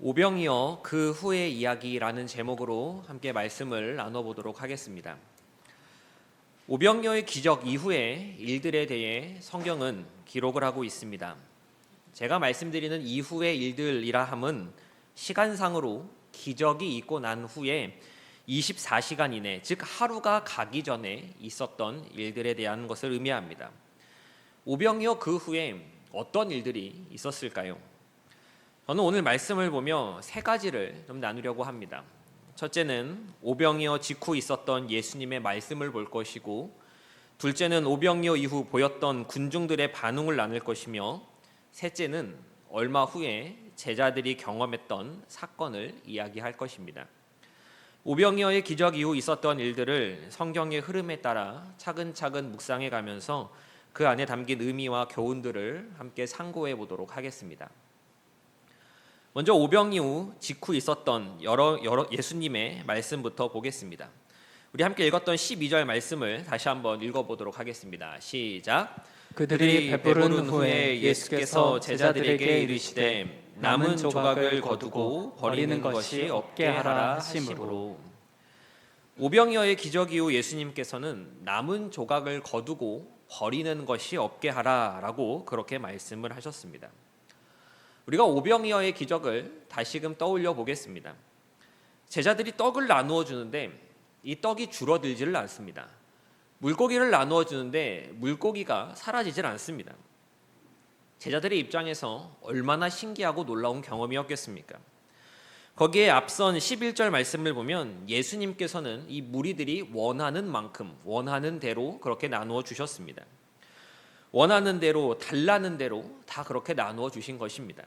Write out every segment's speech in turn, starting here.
오병이어 그 후의 이야기라는 제목으로 함께 말씀을 나눠보도록 하겠습니다. 오병이어의 기적 이후의 일들에 대해 성경은 기록을 하고 있습니다. 제가 말씀드리는 이후의 일들이라 함은 시간상으로 기적이 있고 난 후에 24시간 이내, 즉 하루가 가기 전에 있었던 일들에 대한 것을 의미합니다. 오병이어 그 후에 어떤 일들이 있었을까요? 저는 오늘 말씀을 보며 세 가지를 좀 나누려고 합니다. 첫째는 오병이어 직후 있었던 예수님의 말씀을 볼 것이고, 둘째는 오병이어 이후 보였던 군중들의 반응을 나눌 것이며, 셋째는 얼마 후에 제자들이 경험했던 사건을 이야기할 것입니다. 오병이어의 기적 이후 있었던 일들을 성경의 흐름에 따라 차근차근 묵상해 가면서 그 안에 담긴 의미와 교훈들을 함께 상고해 보도록 하겠습니다. 먼저 오병이어 직후 있었던 여러 예수님의 말씀부터 보겠습니다. 우리 함께 읽었던 12절 말씀을 다시 한번 읽어보도록 하겠습니다. 시작. 그들이 배부른 후에 예수께서 제자들에게 이르시되 남은 조각을 거두고 버리는 것이 없게 하라 하심으로. 오병이어의 기적 이후 예수님께서는 남은 조각을 거두고 버리는 것이 없게 하라라고 그렇게 말씀을 하셨습니다. 우리가 오병이어의 기적을 다시금 떠올려 보겠습니다. 제자들이 떡을 나누어 주는데 이 떡이 줄어들지를 않습니다. 물고기를 나누어 주는데 물고기가 사라지질 않습니다. 제자들의 입장에서 얼마나 신기하고 놀라운 경험이었겠습니까? 거기에 앞선 11절 말씀을 보면 예수님께서는 이 무리들이 원하는 만큼, 원하는 대로 그렇게 나누어 주셨습니다. 원하는 대로, 달라는 대로 다 그렇게 나누어 주신 것입니다.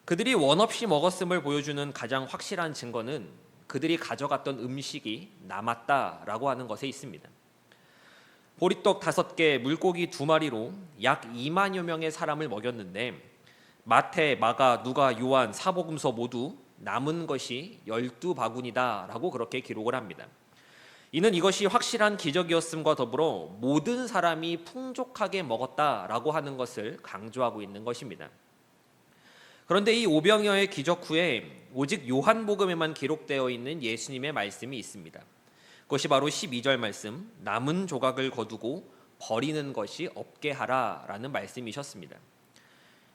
그들이 원 없이 먹었음을 보여주는 가장 확실한 증거는 그들이 가져갔던 음식이 남았다라고 하는 것에 있습니다. 보리떡 5개, 물고기 2마리로 약 2만여 명의 사람을 먹였는데 마태, 마가, 누가, 요한, 사복음서 모두 남은 것이 12바구니다라고 그렇게 기록을 합니다. 이는 이것이 확실한 기적이었음과 더불어 모든 사람이 풍족하게 먹었다라고 하는 것을 강조하고 있는 것입니다. 그런데 이 오병이어의 기적 후에 오직 요한복음에만 기록되어 있는 예수님의 말씀이 있습니다. 그것이 바로 12절 말씀, 남은 조각을 거두고 버리는 것이 없게 하라라는 말씀이셨습니다.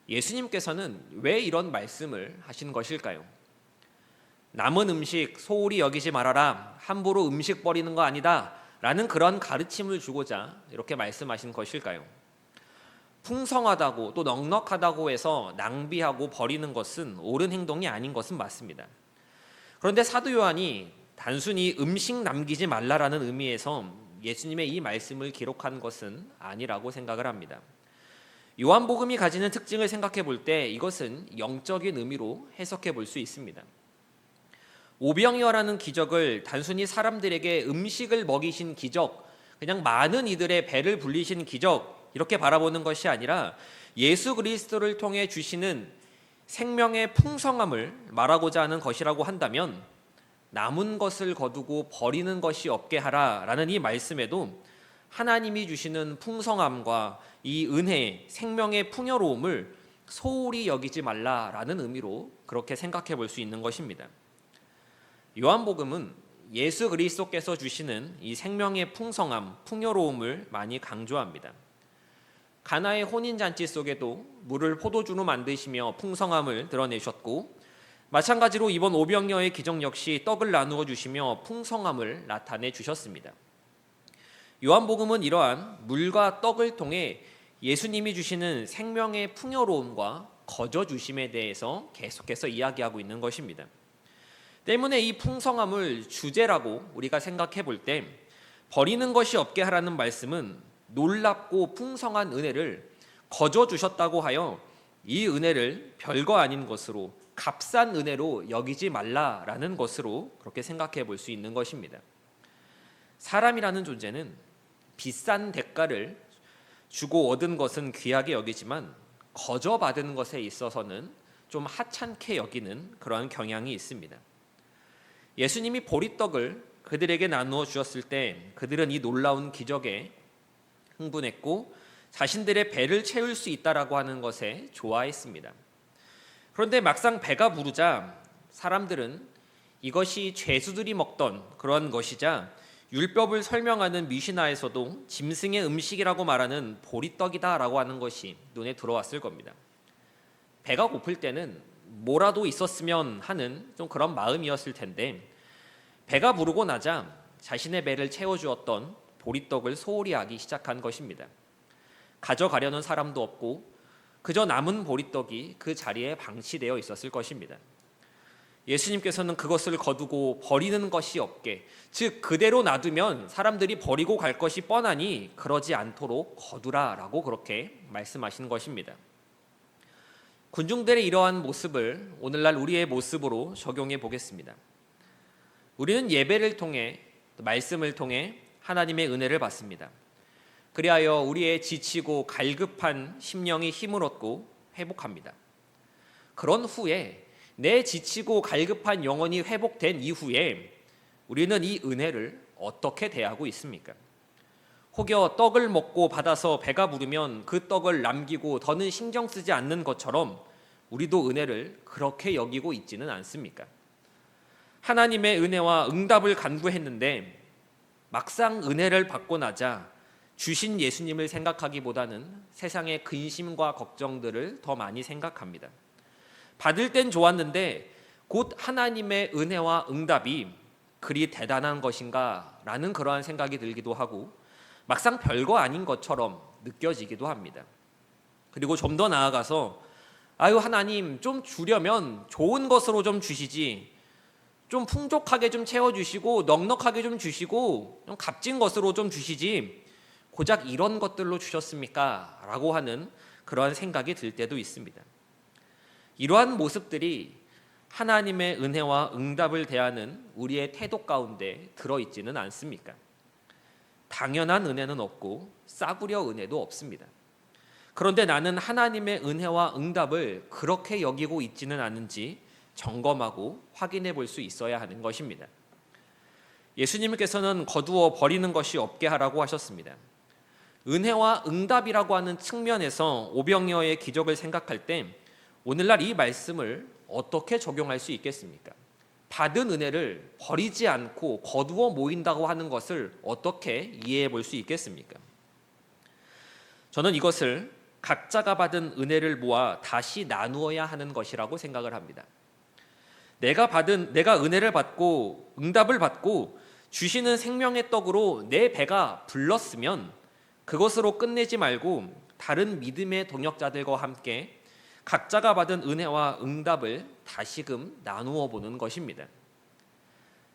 예수님께서는 왜 이런 말씀을 하신 것일까요? 남은 음식 소홀히 여기지 말아라, 함부로 음식 버리는 거 아니다 라는 그런 가르침을 주고자 이렇게 말씀하신 것일까요? 풍성하다고 또 넉넉하다고 해서 낭비하고 버리는 것은 옳은 행동이 아닌 것은 맞습니다. 그런데 사도 요한이 단순히 음식 남기지 말라라는 의미에서 예수님의 이 말씀을 기록한 것은 아니라고 생각을 합니다. 요한복음이 가지는 특징을 생각해 볼 때 이것은 영적인 의미로 해석해 볼 수 있습니다. 오병이어라는 기적을 단순히 사람들에게 음식을 먹이신 기적, 그냥 많은 이들의 배를 불리신 기적 이렇게 바라보는 것이 아니라 예수 그리스도를 통해 주시는 생명의 풍성함을 말하고자 하는 것이라고 한다면 남은 것을 거두고 버리는 것이 없게 하라라는 이 말씀에도 하나님이 주시는 풍성함과 이 은혜, 생명의 풍요로움을 소홀히 여기지 말라라는 의미로 그렇게 생각해 볼 수 있는 것입니다. 요한복음은 예수 그리스도께서 주시는 이 생명의 풍성함, 풍요로움을 많이 강조합니다. 가나의 혼인잔치 속에도 물을 포도주로 만드시며 풍성함을 드러내셨고, 마찬가지로 이번 오병이어의 기적 역시 떡을 나누어 주시며 풍성함을 나타내 주셨습니다. 요한복음은 이러한 물과 떡을 통해 예수님이 주시는 생명의 풍요로움과 거저 주심에 대해서 계속해서 이야기하고 있는 것입니다. 때문에 이 풍성함을 주제라고 우리가 생각해 볼 때 버리는 것이 없게 하라는 말씀은 놀랍고 풍성한 은혜를 거저 주셨다고 하여 이 은혜를 별거 아닌 것으로 값싼 은혜로 여기지 말라라는 것으로 그렇게 생각해 볼 수 있는 것입니다. 사람이라는 존재는 비싼 대가를 주고 얻은 것은 귀하게 여기지만 거저 받은 것에 있어서는 좀 하찮게 여기는 그러한 경향이 있습니다. 예수님이 보리떡을 그들에게 나누어 주었을 때 그들은 이 놀라운 기적에 흥분했고 자신들의 배를 채울 수 있다라고 하는 것에 좋아했습니다. 그런데 막상 배가 부르자 사람들은 이것이 죄수들이 먹던 그런 것이자 율법을 설명하는 미시나에서도 짐승의 음식이라고 말하는 보리떡이다라고 하는 것이 눈에 들어왔을 겁니다. 배가 고플 때는 뭐라도 있었으면 하는 좀 그런 마음이었을 텐데 배가 부르고 나자 자신의 배를 채워주었던 보리떡을 소홀히 하기 시작한 것입니다. 가져가려는 사람도 없고 그저 남은 보리떡이 그 자리에 방치되어 있었을 것입니다. 예수님께서는 그것을 거두고 버리는 것이 없게, 즉 그대로 놔두면 사람들이 버리고 갈 것이 뻔하니 그러지 않도록 거두라라고 그렇게 말씀하신 것입니다. 군중들의 이러한 모습을 오늘날 우리의 모습으로 적용해 보겠습니다. 우리는 예배를 통해, 말씀을 통해 하나님의 은혜를 받습니다. 그리하여 우리의 지치고 갈급한 심령이 힘을 얻고 회복합니다. 그런 후에 내 지치고 갈급한 영혼이 회복된 이후에 우리는 이 은혜를 어떻게 대하고 있습니까? 혹여 떡을 먹고 받아서 배가 부르면 그 떡을 남기고 더는 신경 쓰지 않는 것처럼 우리도 은혜를 그렇게 여기고 있지는 않습니까? 하나님의 은혜와 응답을 간구했는데 막상 은혜를 받고 나자 주신 예수님을 생각하기보다는 세상의 근심과 걱정들을 더 많이 생각합니다. 받을 땐 좋았는데 곧 하나님의 은혜와 응답이 그리 대단한 것인가 라는 그러한 생각이 들기도 하고 막상 별거 아닌 것처럼 느껴지기도 합니다. 그리고 좀 더 나아가서 아유 하나님 좀 주려면 좋은 것으로 좀 주시지, 좀 풍족하게 좀 채워주시고 넉넉하게 좀 주시고 좀 값진 것으로 좀 주시지 고작 이런 것들로 주셨습니까? 라고 하는 그러한 생각이 들 때도 있습니다. 이러한 모습들이 하나님의 은혜와 응답을 대하는 우리의 태도 가운데 들어있지는 않습니까? 당연한 은혜는 없고 싸구려 은혜도 없습니다. 그런데 나는 하나님의 은혜와 응답을 그렇게 여기고 있지는 않은지 점검하고 확인해 볼 수 있어야 하는 것입니다. 예수님께서는 거두어 버리는 것이 없게 하라고 하셨습니다. 은혜와 응답이라고 하는 측면에서 오병이어의 기적을 생각할 때 오늘날 이 말씀을 어떻게 적용할 수 있겠습니까? 받은 은혜를 버리지 않고 거두어 모인다고 하는 것을 어떻게 이해해 볼 수 있겠습니까? 저는 이것을 각자가 받은 은혜를 모아 다시 나누어야 하는 것이라고 생각을 합니다. 내가 은혜를 받고 응답을 받고 주시는 생명의 떡으로 내 배가 불렀으면 그것으로 끝내지 말고 다른 믿음의 동역자들과 함께 각자가 받은 은혜와 응답을 다시금 나누어 보는 것입니다.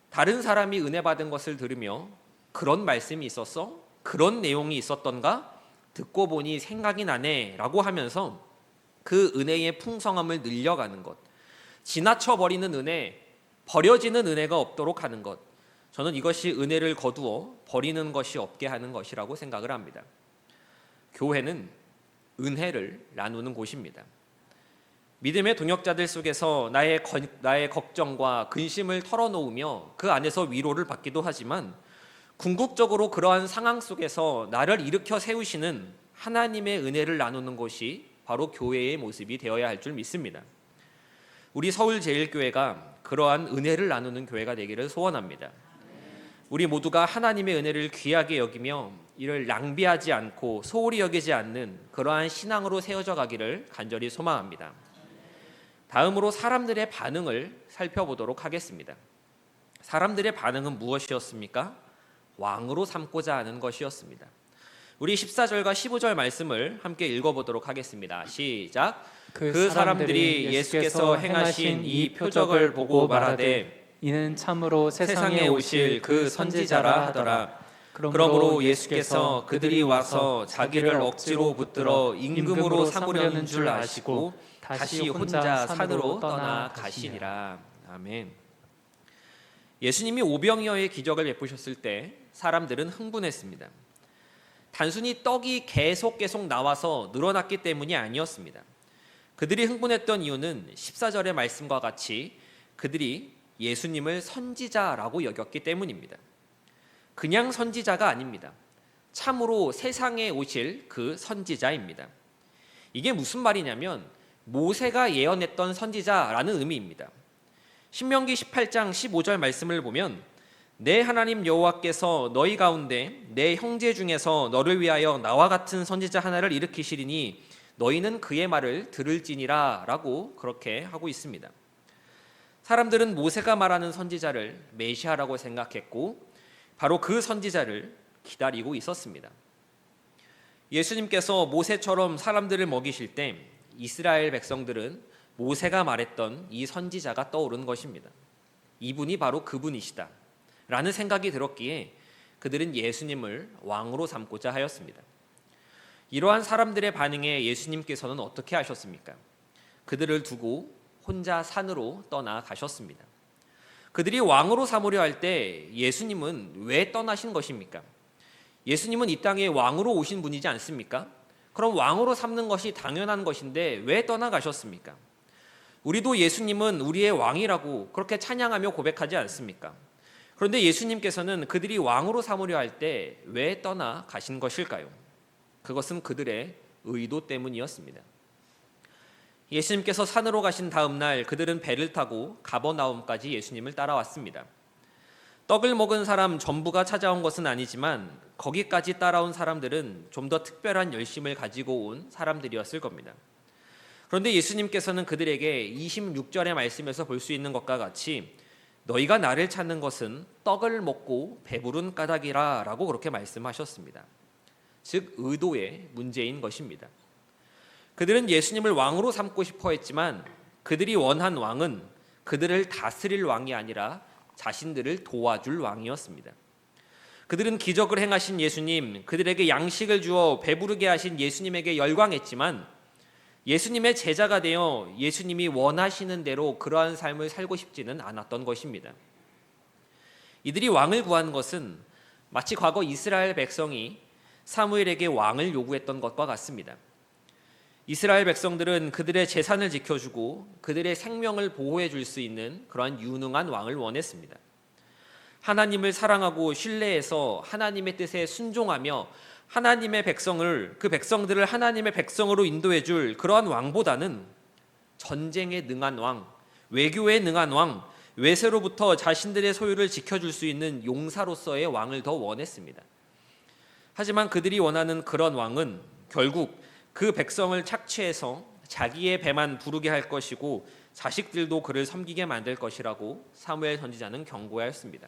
다른 사람이 은혜 받은 것을 들으며 그런 말씀이 있었어? 그런 내용이 있었던가? 듣고 보니 생각이 나네 라고 하면서 그 은혜의 풍성함을 늘려가는 것, 지나쳐버리는 은혜, 버려지는 은혜가 없도록 하는 것, 저는 이것이 은혜를 거두어 버리는 것이 없게 하는 것이라고 생각을 합니다. 교회는 은혜를 나누는 곳입니다. 믿음의 동역자들 속에서 나의 걱정과 근심을 털어놓으며 그 안에서 위로를 받기도 하지만 궁극적으로 그러한 상황 속에서 나를 일으켜 세우시는 하나님의 은혜를 나누는 곳이 바로 교회의 모습이 되어야 할 줄 믿습니다. 우리 서울제일교회가 그러한 은혜를 나누는 교회가 되기를 소원합니다. 우리 모두가 하나님의 은혜를 귀하게 여기며 이를 낭비하지 않고 소홀히 여기지 않는 그러한 신앙으로 세워져 가기를 간절히 소망합니다. 다음으로 사람들의 반응을 살펴보도록 하겠습니다. 사람들의 반응은 무엇이었습니까? 왕으로 삼고자 하는 것이었습니다. 우리 14절과 15절 말씀을 함께 읽어보도록 하겠습니다. 시작. 그 사람들이 예수께서 행하신 이 표적을 보고 말하되 이는 참으로 세상에 오실 그 선지자라 하더라. 그러므로 예수께서 그들이 와서 자기를 억지로 붙들어 임금으로 삼으려는 줄 아시고 다시 혼자 산으로 떠나 가시니라. 아멘. 예수님이 오병이어의 기적을 베푸셨을 때 사람들은 흥분했습니다. 단순히 떡이 계속 나와서 늘어났기 때문이 아니었습니다. 그들이 흥분했던 이유는 14절의 말씀과 같이 그들이 예수님을 선지자라고 여겼기 때문입니다. 그냥 선지자가 아닙니다. 참으로 세상에 오실 그 선지자입니다. 이게 무슨 말이냐면 모세가 예언했던 선지자라는 의미입니다. 신명기 18장 15절 말씀을 보면 내 하나님 여호와께서 너희 가운데 내 형제 중에서 너를 위하여 나와 같은 선지자 하나를 일으키시리니 너희는 그의 말을 들을지니라 라고 그렇게 하고 있습니다. 사람들은 모세가 말하는 선지자를 메시아라고 생각했고 바로 그 선지자를 기다리고 있었습니다. 예수님께서 모세처럼 사람들을 먹이실 때 이스라엘 백성들은 모세가 말했던 이 선지자가 떠오른 것입니다. 이분이 바로 그분이시다 라는 생각이 들었기에 그들은 예수님을 왕으로 삼고자 하였습니다. 이러한 사람들의 반응에 예수님께서는 어떻게 하셨습니까? 그들을 두고 혼자 산으로 떠나가셨습니다. 그들이 왕으로 삼으려 할 때 예수님은 왜 떠나신 것입니까? 예수님은 이 땅에 왕으로 오신 분이지 않습니까? 그럼 왕으로 삼는 것이 당연한 것인데 왜 떠나가셨습니까? 우리도 예수님은 우리의 왕이라고 그렇게 찬양하며 고백하지 않습니까? 그런데 예수님께서는 그들이 왕으로 삼으려 할 때 왜 떠나가신 것일까요? 그것은 그들의 의도 때문이었습니다. 예수님께서 산으로 가신 다음 날 그들은 배를 타고 가버나움까지 예수님을 따라왔습니다. 떡을 먹은 사람 전부가 찾아온 것은 아니지만 거기까지 따라온 사람들은 좀 더 특별한 열심을 가지고 온 사람들이었을 겁니다. 그런데 예수님께서는 그들에게 26절의 말씀에서 볼 수 있는 것과 같이 너희가 나를 찾는 것은 떡을 먹고 배부른 까닭이라 라고 그렇게 말씀하셨습니다. 즉 의도의 문제인 것입니다. 그들은 예수님을 왕으로 삼고 싶어 했지만 그들이 원한 왕은 그들을 다스릴 왕이 아니라 자신들을 도와줄 왕이었습니다. 그들은 기적을 행하신 예수님, 그들에게 양식을 주어 배부르게 하신 예수님에게 열광했지만 예수님의 제자가 되어 예수님이 원하시는 대로 그러한 삶을 살고 싶지는 않았던 것입니다. 이들이 왕을 구한 것은 마치 과거 이스라엘 백성이 사무엘에게 왕을 요구했던 것과 같습니다. 이스라엘 백성들은 그들의 재산을 지켜주고 그들의 생명을 보호해 줄 수 있는 그러한 유능한 왕을 원했습니다. 하나님을 사랑하고 신뢰해서 하나님의 뜻에 순종하며 하나님의 백성을 그 백성들을 하나님의 백성으로 인도해 줄 그러한 왕보다는 전쟁에 능한 왕, 외교에 능한 왕, 외세로부터 자신들의 소유를 지켜줄 수 있는 용사로서의 왕을 더 원했습니다. 하지만 그들이 원하는 그런 왕은 결국 그 백성을 착취해서 자기의 배만 부르게 할 것이고 자식들도 그를 섬기게 만들 것이라고 사무엘 선지자는 경고하였습니다.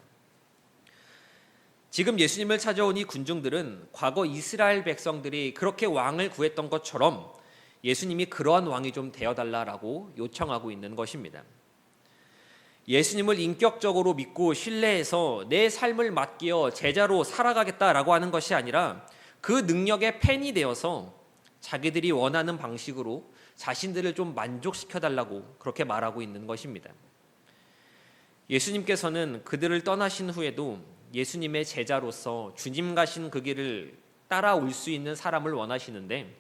지금 예수님을 찾아온 이 군중들은 과거 이스라엘 백성들이 그렇게 왕을 구했던 것처럼 예수님이 그러한 왕이 좀 되어달라고 요청하고 있는 것입니다. 예수님을 인격적으로 믿고 신뢰해서 내 삶을 맡기어 제자로 살아가겠다라고 하는 것이 아니라 그 능력의 팬이 되어서 자기들이 원하는 방식으로 자신들을 좀 만족시켜달라고 그렇게 말하고 있는 것입니다. 예수님께서는 그들을 떠나신 후에도 예수님의 제자로서 주님 가신 그 길을 따라올 수 있는 사람을 원하시는데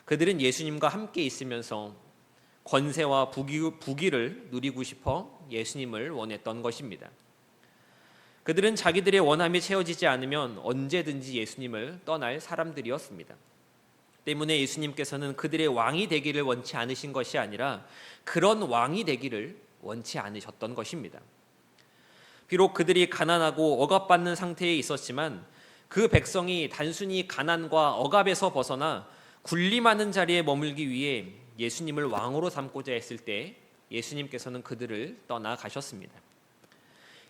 그들은 예수님과 함께 있으면서 권세와 부귀를 누리고 싶어 예수님을 원했던 것입니다. 그들은 자기들의 원함이 채워지지 않으면 언제든지 예수님을 떠날 사람들이었습니다. 때문에 예수님께서는 그들의 왕이 되기를 원치 않으신 것이 아니라 그런 왕이 되기를 원치 않으셨던 것입니다. 비록 그들이 가난하고 억압받는 상태에 있었지만 그 백성이 단순히 가난과 억압에서 벗어나 군림하는 자리에 머물기 위해 예수님을 왕으로 삼고자 했을 때 예수님께서는 그들을 떠나가셨습니다.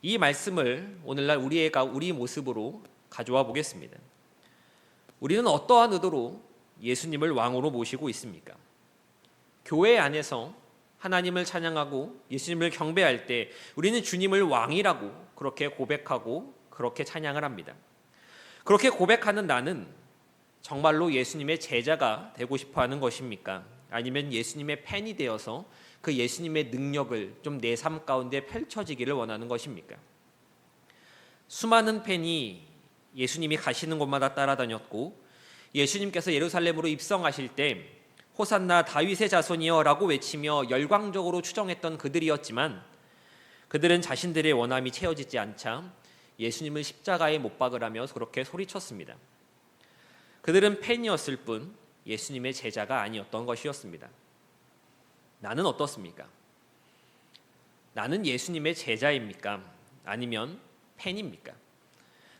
이 말씀을 오늘날 우리 모습으로 가져와 보겠습니다. 우리는 어떠한 의도로 예수님을 왕으로 모시고 있습니까? 교회 안에서 하나님을 찬양하고 예수님을 경배할 때 우리는 주님을 왕이라고 그렇게 고백하고 그렇게 찬양을 합니다. 그렇게 고백하는 나는 정말로 예수님의 제자가 되고 싶어 하는 것입니까? 아니면 예수님의 팬이 되어서 그 예수님의 능력을 좀 내 삶 가운데 펼쳐지기를 원하는 것입니까? 수많은 팬이 예수님이 가시는 곳마다 따라다녔고 예수님께서 예루살렘으로 입성하실 때 호산나 다윗의 자손이여 라고 외치며 열광적으로 추정했던 그들이었지만 그들은 자신들의 원함이 채워지지 않자 예수님을 십자가에 못 박으라며 그렇게 소리쳤습니다. 그들은 팬이었을 뿐 예수님의 제자가 아니었던 것이었습니다. 나는 어떻습니까? 나는 예수님의 제자입니까? 아니면 팬입니까?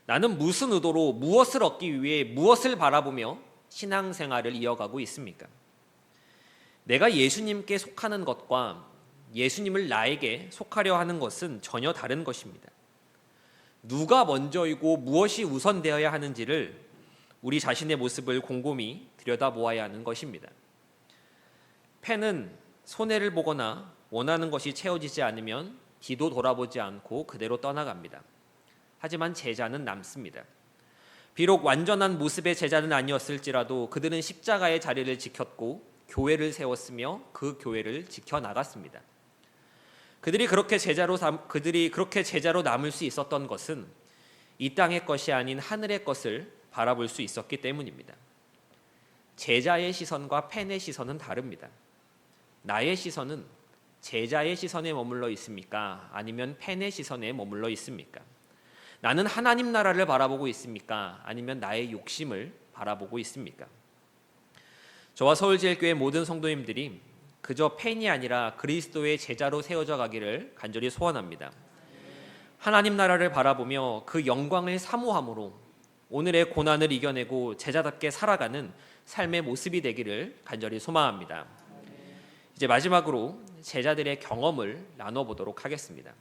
나는 무슨 의도로 무엇을 얻기 위해 무엇을 바라보며 신앙생활을 이어가고 있습니까? 내가 예수님께 속하는 것과 예수님을 나에게 속하려 하는 것은 전혀 다른 것입니다. 누가 먼저이고 무엇이 우선되어야 하는지를 우리 자신의 모습을 곰곰이 들여다보아야 하는 것입니다. 팬은 손해를 보거나 원하는 것이 채워지지 않으면 뒤도 돌아보지 않고 그대로 떠나갑니다. 하지만 제자는 남습니다. 비록 완전한 모습의 제자는 아니었을지라도 그들은 십자가의 자리를 지켰고 교회를 세웠으며 그 교회를 지켜나갔습니다. 그들이 그렇게 제자로 남을 수 있었던 것은 이 땅의 것이 아닌 하늘의 것을 바라볼 수 있었기 때문입니다. 제자의 시선과 팬의 시선은 다릅니다. 나의 시선은 제자의 시선에 머물러 있습니까? 아니면 팬의 시선에 머물러 있습니까? 나는 하나님 나라를 바라보고 있습니까? 아니면 나의 욕심을 바라보고 있습니까? 저와 서울제일교회 모든 성도님들이 그저 팬이 아니라 그리스도의 제자로 세워져 가기를 간절히 소원합니다. 하나님 나라를 바라보며 그 영광을 사모함으로 오늘의 고난을 이겨내고 제자답게 살아가는 삶의 모습이 되기를 간절히 소망합니다. 이제 마지막으로 제자들의 경험을 나눠보도록 하겠습니다.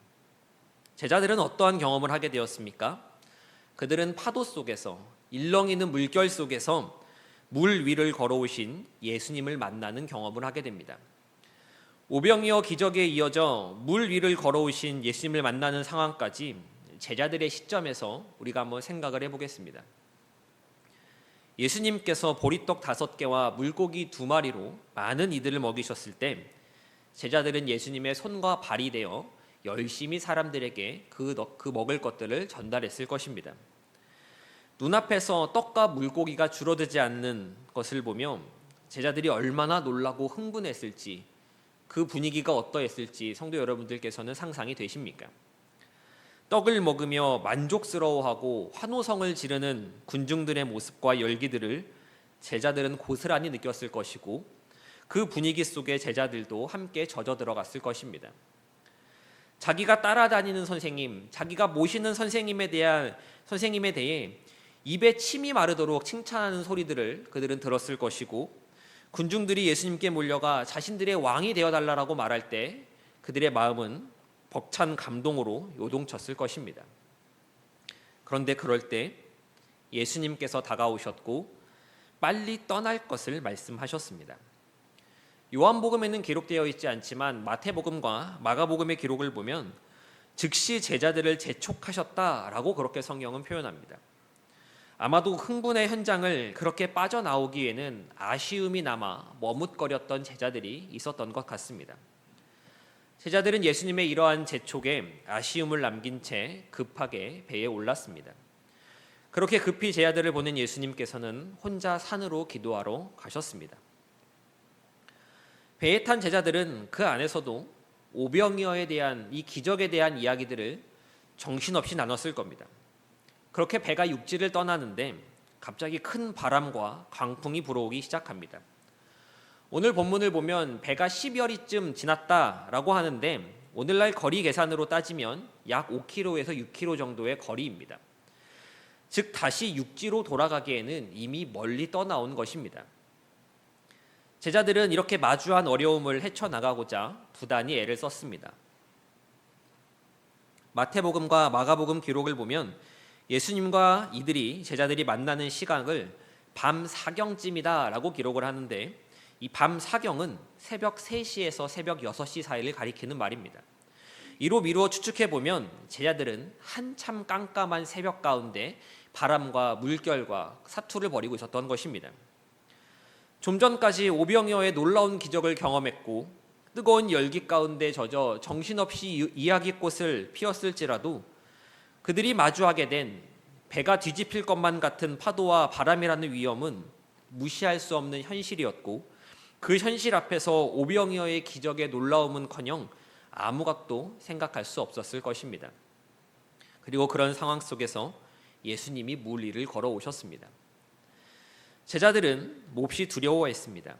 제자들은 어떠한 경험을 하게 되었습니까? 그들은 파도 속에서 일렁이는 물결 속에서 물 위를 걸어오신 예수님을 만나는 경험을 하게 됩니다. 오병이어 기적에 이어져 물 위를 걸어오신 예수님을 만나는 상황까지 제자들의 시점에서 우리가 한번 생각을 해보겠습니다. 예수님께서 보리떡 5개와 물고기 2마리로 많은 이들을 먹이셨을 때 제자들은 예수님의 손과 발이 되어 열심히 사람들에게 그 먹을 것들을 전달했을 것입니다. 눈앞에서 떡과 물고기가 줄어들지 않는 것을 보며 제자들이 얼마나 놀라고 흥분했을지, 그 분위기가 어떠했을지 성도 여러분들께서는 상상이 되십니까? 떡을 먹으며 만족스러워하고 환호성을 지르는 군중들의 모습과 열기들을 제자들은 고스란히 느꼈을 것이고 그 분위기 속에 제자들도 함께 젖어 들어갔을 것입니다. 자기가 따라다니는 선생님, 자기가 모시는 선생님에 대해 입에 침이 마르도록 칭찬하는 소리들을 그들은 들었을 것이고 군중들이 예수님께 몰려가 자신들의 왕이 되어달라고 말할 때 그들의 마음은 벅찬 감동으로 요동쳤을 것입니다. 그런데 그럴 때 예수님께서 다가오셨고 빨리 떠날 것을 말씀하셨습니다. 요한복음에는 기록되어 있지 않지만 마태복음과 마가복음의 기록을 보면 즉시 제자들을 재촉하셨다라고 그렇게 성경은 표현합니다. 아마도 흥분의 현장을 그렇게 빠져나오기에는 아쉬움이 남아 머뭇거렸던 제자들이 있었던 것 같습니다. 제자들은 예수님의 이러한 재촉에 아쉬움을 남긴 채 급하게 배에 올랐습니다. 그렇게 급히 제자들을 보낸 예수님께서는 혼자 산으로 기도하러 가셨습니다. 배에 탄 제자들은 그 안에서도 오병이어에 대한 이 기적에 대한 이야기들을 정신없이 나눴을 겁니다. 그렇게 배가 육지를 떠나는데 갑자기 큰 바람과 강풍이 불어오기 시작합니다. 오늘 본문을 보면 배가 10여리쯤 지났다라고 하는데 오늘날 거리 계산으로 따지면 약 5km에서 6km 정도의 거리입니다. 즉 다시 육지로 돌아가기에는 이미 멀리 떠나온 것입니다. 제자들은 이렇게 마주한 어려움을 헤쳐나가고자 부단히 애를 썼습니다. 마태복음과 마가복음 기록을 보면 예수님과 제자들이 만나는 시각을 밤 사경쯤이다라고 기록을 하는데 이 밤 사경은 새벽 3시에서 새벽 6시 사이를 가리키는 말입니다. 이로 미루어 추측해보면 제자들은 한참 깜깜한 새벽 가운데 바람과 물결과 사투를 벌이고 있었던 것입니다. 좀 전까지 오병이어의 놀라운 기적을 경험했고 뜨거운 열기 가운데 젖어 정신없이 이야기꽃을 피웠을지라도 그들이 마주하게 된 배가 뒤집힐 것만 같은 파도와 바람이라는 위험은 무시할 수 없는 현실이었고 그 현실 앞에서 오병이어의 기적의 놀라움은커녕 아무것도 생각할 수 없었을 것입니다. 그리고 그런 상황 속에서 예수님이 물 위를 걸어오셨습니다. 제자들은 몹시 두려워했습니다.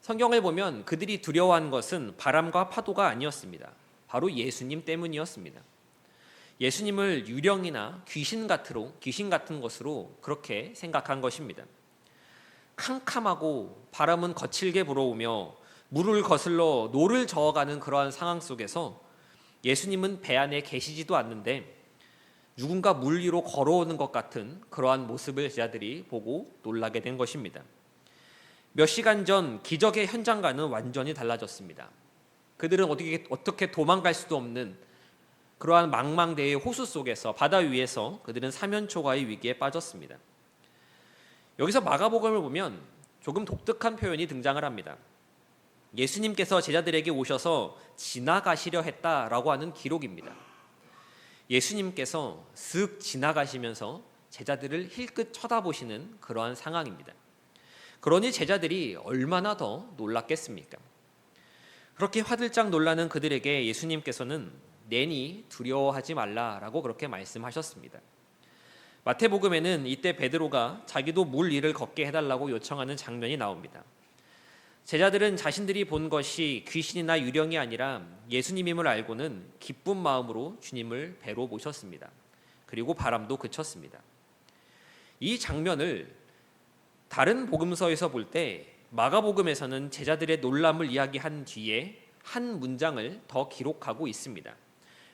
성경을 보면 그들이 두려워한 것은 바람과 파도가 아니었습니다. 바로 예수님 때문이었습니다. 예수님을 유령이나 귀신 같은 것으로 그렇게 생각한 것입니다. 캄캄하고 바람은 거칠게 불어오며 물을 거슬러 노를 저어가는 그러한 상황 속에서 예수님은 배 안에 계시지도 않는데 누군가 물 위로 걸어오는 것 같은 그러한 모습을 제자들이 보고 놀라게 된 것입니다. 몇 시간 전 기적의 현장과는 완전히 달라졌습니다. 그들은 어떻게 도망갈 수도 없는 그러한 망망대해의 호수 속에서, 바다 위에서 그들은 사면초가의 위기에 빠졌습니다. 여기서 마가복음을 보면 조금 독특한 표현이 등장을 합니다. 예수님께서 제자들에게 오셔서 지나가시려 했다라고 하는 기록입니다. 예수님께서 쓱 지나가시면서 제자들을 힐끗 쳐다보시는 그러한 상황입니다. 그러니 제자들이 얼마나 더 놀랐겠습니까? 그렇게 화들짝 놀라는 그들에게 예수님께서는 내니 두려워하지 말라라고 그렇게 말씀하셨습니다. 마태복음에는 이때 베드로가 자기도 물 위를 걷게 해달라고 요청하는 장면이 나옵니다. 제자들은 자신들이 본 것이 귀신이나 유령이 아니라 예수님임을 알고는 기쁜 마음으로 주님을 배로 모셨습니다. 그리고 바람도 그쳤습니다. 이 장면을 다른 복음서에서 볼 때 마가복음에서는 제자들의 놀람을 이야기한 뒤에 한 문장을 더 기록하고 있습니다.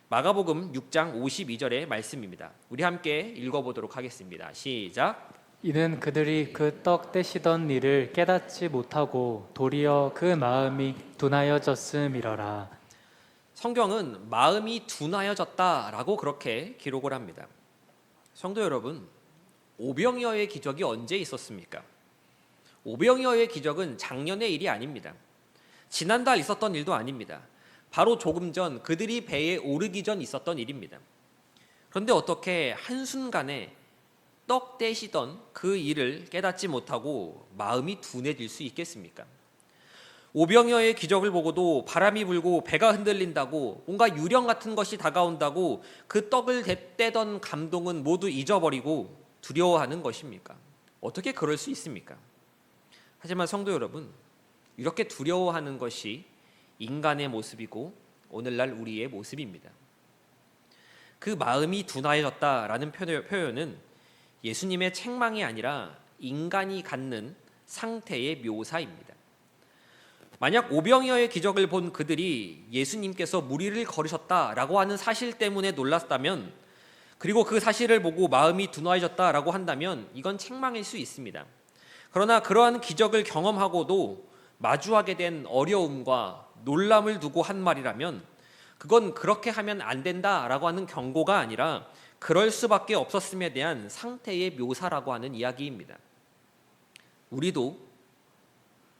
마가복음 6장 52절의 말씀입니다. 우리 함께 읽어보도록 하겠습니다. 시작. 이는 그들이 그 떡 떼시던 일을 깨닫지 못하고 도리어 그 마음이 둔하여졌음이러라. 성경은 마음이 둔하여졌다라고 그렇게 기록을 합니다. 성도 여러분, 오병이어의 기적이 언제 있었습니까? 오병이어의 기적은 작년의 일이 아닙니다. 지난달 있었던 일도 아닙니다. 바로 조금 전 그들이 배에 오르기 전 있었던 일입니다. 그런데 어떻게 한순간에 떡 떼시던 그 일을 깨닫지 못하고 마음이 둔해질 수 있겠습니까? 오병이어의 기적을 보고도 바람이 불고 배가 흔들린다고, 뭔가 유령 같은 것이 다가온다고 그 떡을 떼던 감동은 모두 잊어버리고 두려워하는 것입니까? 어떻게 그럴 수 있습니까? 하지만 성도 여러분, 이렇게 두려워하는 것이 인간의 모습이고 오늘날 우리의 모습입니다. 그 마음이 둔하여졌다라는 표현은 예수님의 책망이 아니라 인간이 갖는 상태의 묘사입니다. 만약 오병이어의 기적을 본 그들이 예수님께서 물 위를 걸으셨다라고 하는 사실 때문에 놀랐다면, 그리고 그 사실을 보고 마음이 둔하여졌다라고 한다면 이건 책망일 수 있습니다. 그러나 그러한 기적을 경험하고도 마주하게 된 어려움과 놀람을 두고 한 말이라면 그건 그렇게 하면 안 된다라고 하는 경고가 아니라 그럴 수밖에 없었음에 대한 상태의 묘사라고 하는 이야기입니다. 우리도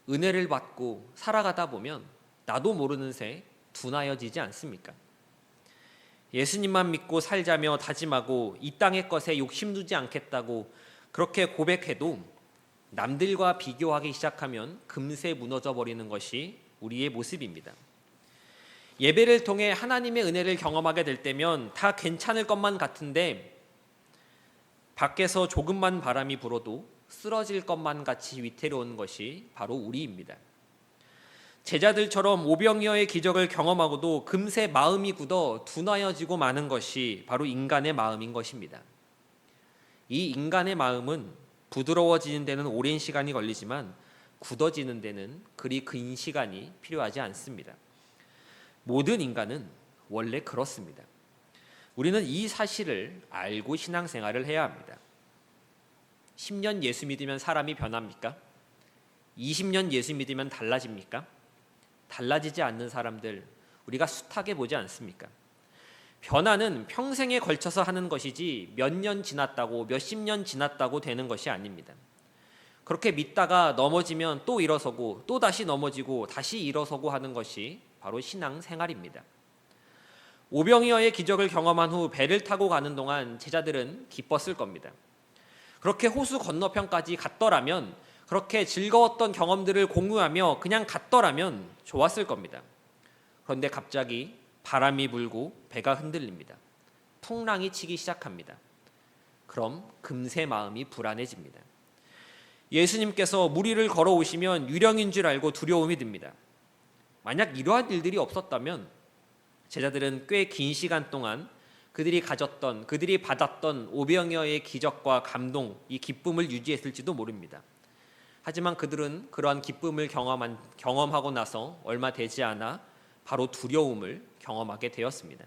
은혜를 받고 살아가다 보면 나도 모르는 새 둔하여지지 않습니까? 예수님만 믿고 살자며 다짐하고 이 땅의 것에 욕심두지 않겠다고 그렇게 고백해도 남들과 비교하기 시작하면 금세 무너져 버리는 것이 우리의 모습입니다. 예배를 통해 하나님의 은혜를 경험하게 될 때면 다 괜찮을 것만 같은데 밖에서 조금만 바람이 불어도 쓰러질 것만 같이 위태로운 것이 바로 우리입니다. 제자들처럼 오병이어의 기적을 경험하고도 금세 마음이 굳어 둔하여지고 마는 것이 바로 인간의 마음인 것입니다. 이 인간의 마음은 부드러워지는 데는 오랜 시간이 걸리지만 굳어지는 데는 그리 긴 시간이 필요하지 않습니다. 모든 인간은 원래 그렇습니다. 우리는 이 사실을 알고 신앙생활을 해야 합니다. 10년 예수 믿으면 사람이 변합니까? 20년 예수 믿으면 달라집니까? 달라지지 않는 사람들 우리가 숱하게 보지 않습니까? 변화는 평생에 걸쳐서 하는 것이지 몇 년 지났다고 몇십 년 지났다고 되는 것이 아닙니다. 그렇게 믿다가 넘어지면 또 일어서고 또 다시 넘어지고 다시 일어서고 하는 것이 바로 신앙생활입니다. 오병이어의 기적을 경험한 후 배를 타고 가는 동안 제자들은 기뻤을 겁니다. 그렇게 호수 건너편까지 갔더라면, 그렇게 즐거웠던 경험들을 공유하며 그냥 갔더라면 좋았을 겁니다. 그런데 갑자기 바람이 불고 배가 흔들립니다. 풍랑이 치기 시작합니다. 그럼 금세 마음이 불안해집니다. 예수님께서 무리를 걸어오시면 유령인 줄 알고 두려움이 듭니다. 만약 이러한 일들이 없었다면 제자들은 꽤 긴 시간 동안 그들이 받았던 오병이어의 기적과 감동, 이 기쁨을 유지했을지도 모릅니다. 하지만 그들은 그러한 기쁨을 경험하고 나서 얼마 되지 않아 바로 두려움을 경험하게 되었습니다.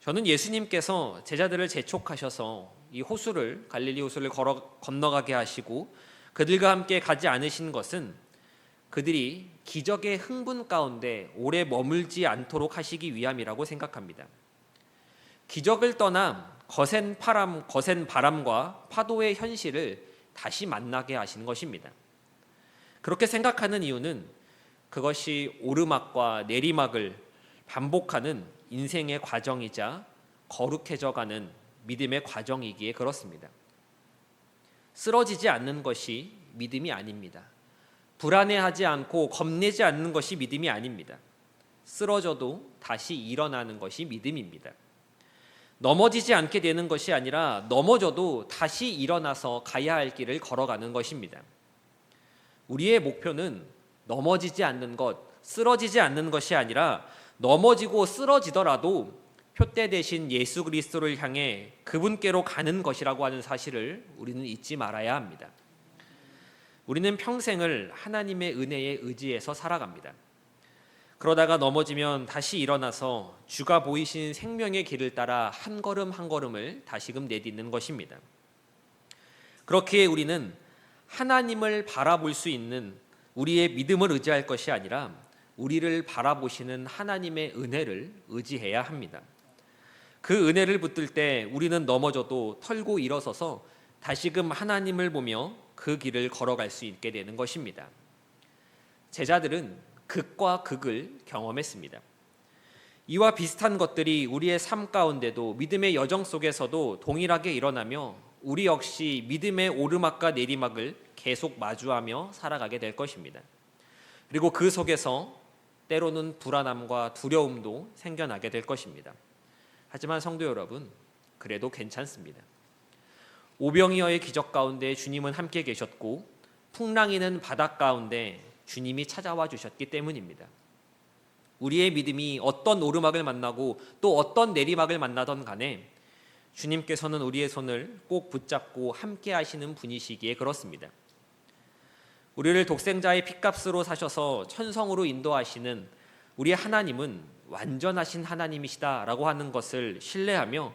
저는 예수님께서 제자들을 재촉하셔서 이 갈릴리 호수를 건너가게 하시고 그들과 함께 가지 않으신 것은 그들이 기적의 흥분 가운데 오래 머물지 않도록 하시기 위함이라고 생각합니다. 기적을 떠나 거센 바람과 파도의 현실을 다시 만나게 하시는 것입니다. 그렇게 생각하는 이유는 그것이 오르막과 내리막을 반복하는 인생의 과정이자 거룩해져가는 믿음의 과정이기에 그렇습니다. 쓰러지지 않는 것이 믿음이 아닙니다. 불안해하지 않고 겁내지 않는 것이 믿음이 아닙니다. 쓰러져도 다시 일어나는 것이 믿음입니다. 넘어지지 않게 되는 것이 아니라 넘어져도 다시 일어나서 가야 할 길을 걸어가는 것입니다. 우리의 목표는 넘어지지 않는 것, 쓰러지지 않는 것이 아니라 넘어지고 쓰러지더라도 표대 대신 예수 그리스도를 향해 그분께로 가는 것이라고 하는 사실을 우리는 잊지 말아야 합니다. 우리는 평생을 하나님의 은혜에 의지해서 살아갑니다. 그러다가 넘어지면 다시 일어나서 주가 보이신 생명의 길을 따라 한 걸음 한 걸음을 다시금 내딛는 것입니다. 그렇기에 우리는 하나님을 바라볼 수 있는 우리의 믿음을 의지할 것이 아니라 우리를 바라보시는 하나님의 은혜를 의지해야 합니다. 그 은혜를 붙들 때 우리는 넘어져도 털고 일어서서 다시금 하나님을 보며 그 길을 걸어갈 수 있게 되는 것입니다. 제자들은 극과 극을 경험했습니다. 이와 비슷한 것들이 우리의 삶 가운데도 믿음의 여정 속에서도 동일하게 일어나며 우리 역시 믿음의 오르막과 내리막을 계속 마주하며 살아가게 될 것입니다. 그리고 그 속에서 때로는 불안함과 두려움도 생겨나게 될 것입니다. 하지만 성도 여러분, 그래도 괜찮습니다. 오병이어의 기적 가운데 주님은 함께 계셨고 풍랑이는 바다 가운데 주님이 찾아와 주셨기 때문입니다. 우리의 믿음이 어떤 오르막을 만나고 또 어떤 내리막을 만나던 간에 주님께서는 우리의 손을 꼭 붙잡고 함께 하시는 분이시기에 그렇습니다. 우리를 독생자의 핏값으로 사셔서 천성으로 인도하시는 우리 하나님은 완전하신 하나님이시다라고 하는 것을 신뢰하며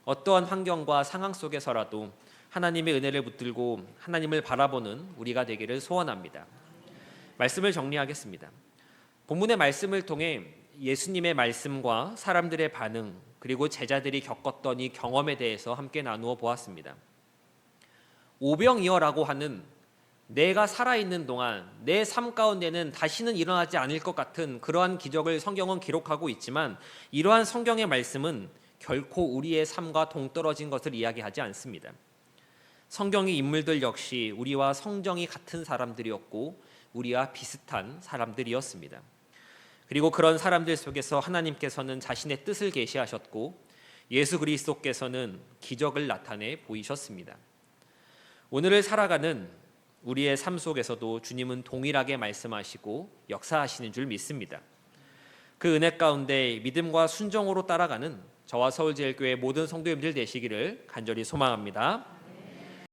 어떠한 환경과 상황 속에서라도 하나님의 은혜를 붙들고 하나님을 바라보는 우리가 되기를 소원합니다. 말씀을 정리하겠습니다. 본문의 말씀을 통해 예수님의 말씀과 사람들의 반응 그리고 제자들이 겪었던 이 경험에 대해서 함께 나누어 보았습니다. 오병이어라고 하는 내가 살아있는 동안 내 삶 가운데는 다시는 일어나지 않을 것 같은 그러한 기적을 성경은 기록하고 있지만 이러한 성경의 말씀은 결코 우리의 삶과 동떨어진 것을 이야기하지 않습니다. 성경의 인물들 역시 우리와 성정이 같은 사람들이었고 우리와 비슷한 사람들이었습니다. 그리고 그런 사람들 속에서 하나님께서는 자신의 뜻을 계시하셨고 예수 그리스도께서는 기적을 나타내 보이셨습니다. 오늘을 살아가는 우리의 삶 속에서도 주님은 동일하게 말씀하시고 역사하시는 줄 믿습니다. 그 은혜 가운데 믿음과 순종으로 따라가는 저와 서울제일교회 모든 성도님들 되시기를 간절히 소망합니다.